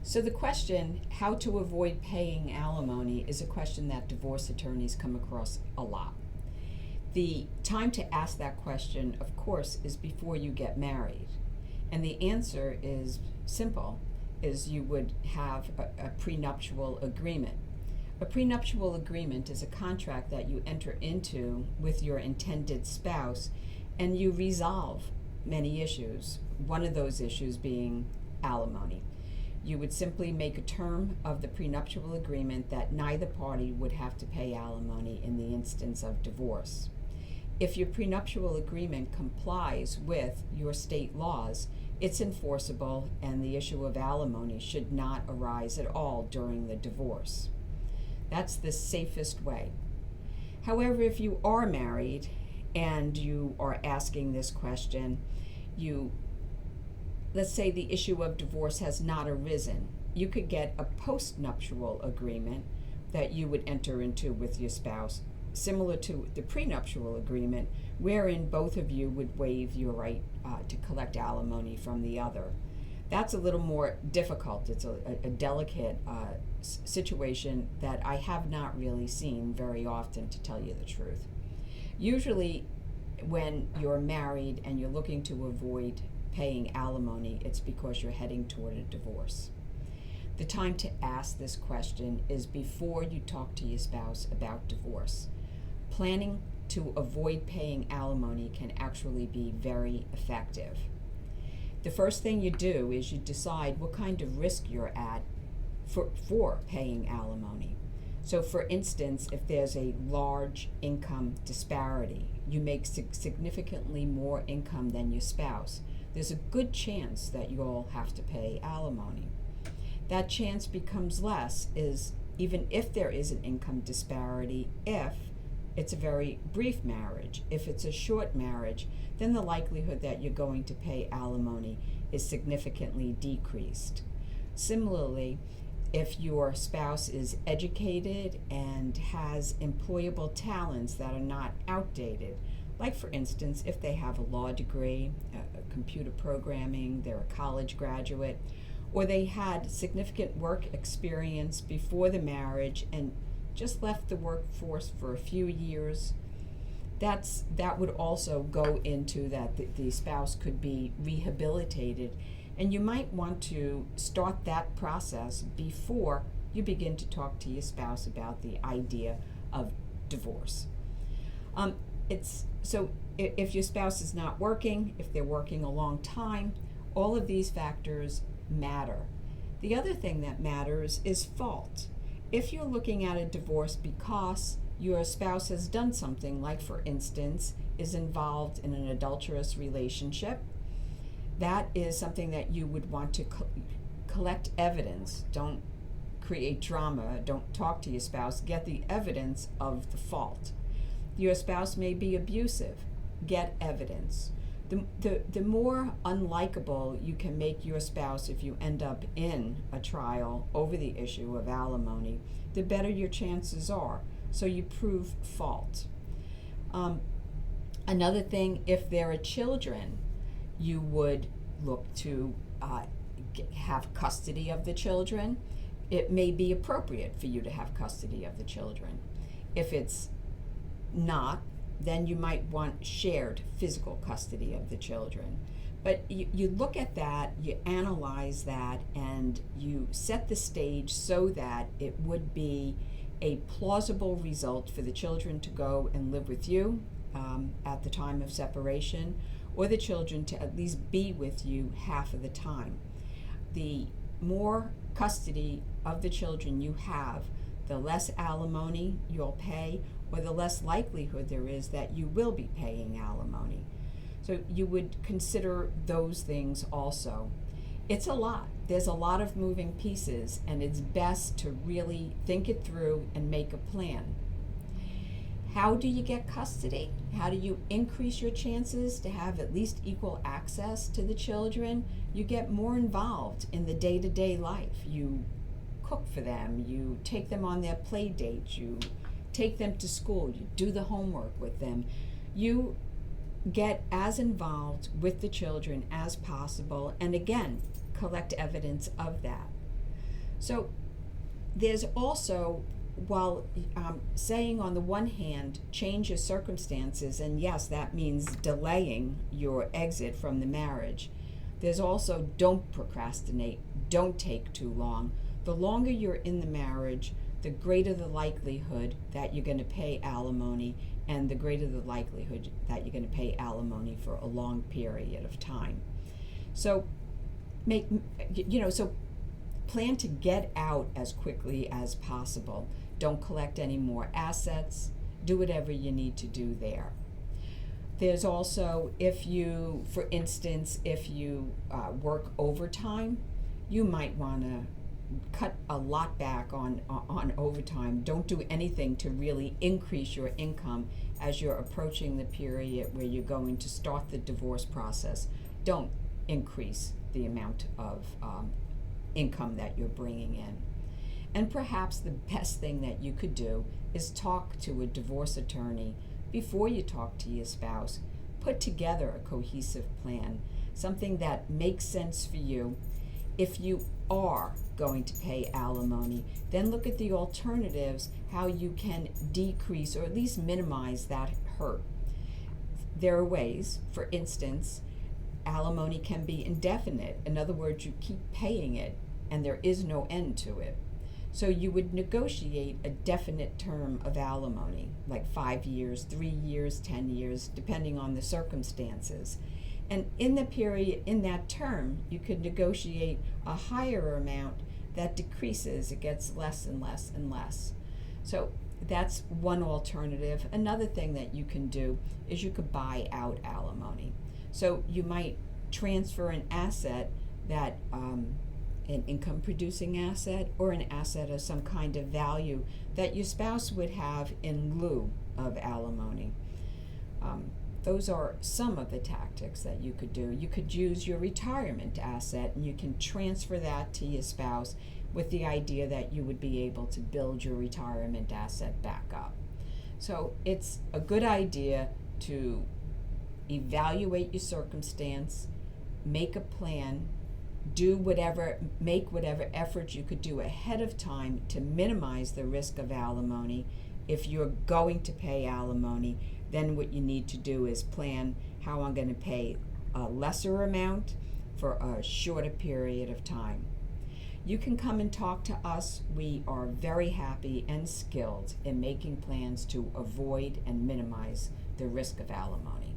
So the question, how to avoid paying alimony, is a question that divorce attorneys come across a lot. The time to ask that question, of course, is before you get married. And the answer is simple, is you would have a prenuptial agreement. A prenuptial agreement is a contract that you enter into with your intended spouse, and you resolve many issues, one of those issues being alimony. You would simply make a term of the prenuptial agreement that neither party would have to pay alimony in the instance of divorce. If your prenuptial agreement complies with your state laws, it's enforceable, and the issue of alimony should not arise at all during the divorce. That's the safest way. However, if you are married and you are asking this question, let's say the issue of divorce has not arisen, you could get a post-nuptial agreement that you would enter into with your spouse, similar to the prenuptial agreement, wherein both of you would waive your right to collect alimony from the other. That's a little more difficult. It's a delicate situation that I have not really seen very often, to tell you the truth. Usually when you're married and you're looking to avoid paying alimony, it's because you're heading toward a divorce. The time to ask this question is before you talk to your spouse about divorce. Planning to avoid paying alimony can actually be very effective. The first thing you do is you decide what kind of risk you're at for paying alimony. So for instance, if there's a large income disparity, you make significantly more income than your spouse, there's a good chance that you'll have to pay alimony. That chance becomes less even if there is an income disparity, if it's a very brief marriage. If it's a short marriage, then the likelihood that you're going to pay alimony is significantly decreased. Similarly, if your spouse is educated and has employable talents that are not outdated, like for instance, if they have a law degree, computer programming, they're a college graduate, or they had significant work experience before the marriage and just left the workforce for a few years, that would also go into that the spouse could be rehabilitated, and you might want to start that process before you begin to talk to your spouse about the idea of divorce. If your spouse is not working, if they're working a long time, all of these factors matter. The other thing that matters is fault. If you're looking at a divorce because your spouse has done something, like for instance, is involved in an adulterous relationship, that is something that you would want to collect evidence. Don't create drama. Don't talk to your spouse. Get the evidence of the fault. Your spouse may be abusive. Get evidence. The more unlikable you can make your spouse if you end up in a trial over the issue of alimony, the better your chances are. So you prove fault. Another thing, if there are children, you would look to have custody of the children. It may be appropriate for you to have custody of the children. If it's not, then you might want shared physical custody of the children. But you look at that, you analyze that, and you set the stage so that it would be a plausible result for the children to go and live with you at the time of separation, or the children to at least be with you half of the time. The more custody of the children you have, the less alimony you'll pay, or the less likelihood there is that you will be paying alimony. So you would consider those things also. It's a lot. There's a lot of moving pieces, and it's best to really think it through and make a plan. How do you get custody? How do you increase your chances to have at least equal access to the children? You get more involved in the day-to-day life. You cook for them, you take them on their play dates, you take them to school, you do the homework with them. You get as involved with the children as possible, and again, collect evidence of that. So there's also, while saying on the one hand, change your circumstances, and yes, that means delaying your exit from the marriage, there's also don't procrastinate, don't take too long. The longer you're in the marriage, the greater the likelihood that you're going to pay alimony, and the greater the likelihood that you're going to pay alimony for a long period of time. So so plan to get out as quickly as possible. Don't collect any more assets. Do whatever you need to do there. There's also, for instance, if you work overtime, you might want to cut a lot back on overtime. Don't do anything to really increase your income as you're approaching the period where you're going to start the divorce process. Don't increase the amount of income that you're bringing in. And perhaps the best thing that you could do is talk to a divorce attorney before you talk to your spouse. Put together a cohesive plan, something that makes sense for you. If you are going to pay alimony, then look at the alternatives, how you can decrease or at least minimize that hurt. There are ways, for instance, alimony can be indefinite. In other words, you keep paying it and there is no end to it. So you would negotiate a definite term of alimony, like 5 years, 3 years, 10 years, depending on the circumstances. And in that term, you could negotiate a higher amount that decreases. It gets less and less and less. So that's one alternative. Another thing that you can do is you could buy out alimony. So you might transfer an asset that an income producing asset or an asset of some kind of value that your spouse would have in lieu of alimony. Those are some of the tactics that you could do. You could use your retirement asset and you can transfer that to your spouse with the idea that you would be able to build your retirement asset back up. So it's a good idea to evaluate your circumstance, make a plan, make whatever efforts you could do ahead of time to minimize the risk of alimony. If you're going to pay alimony, then what you need to do is plan how I'm going to pay a lesser amount for a shorter period of time. You can come and talk to us. We are very happy and skilled in making plans to avoid and minimize the risk of alimony.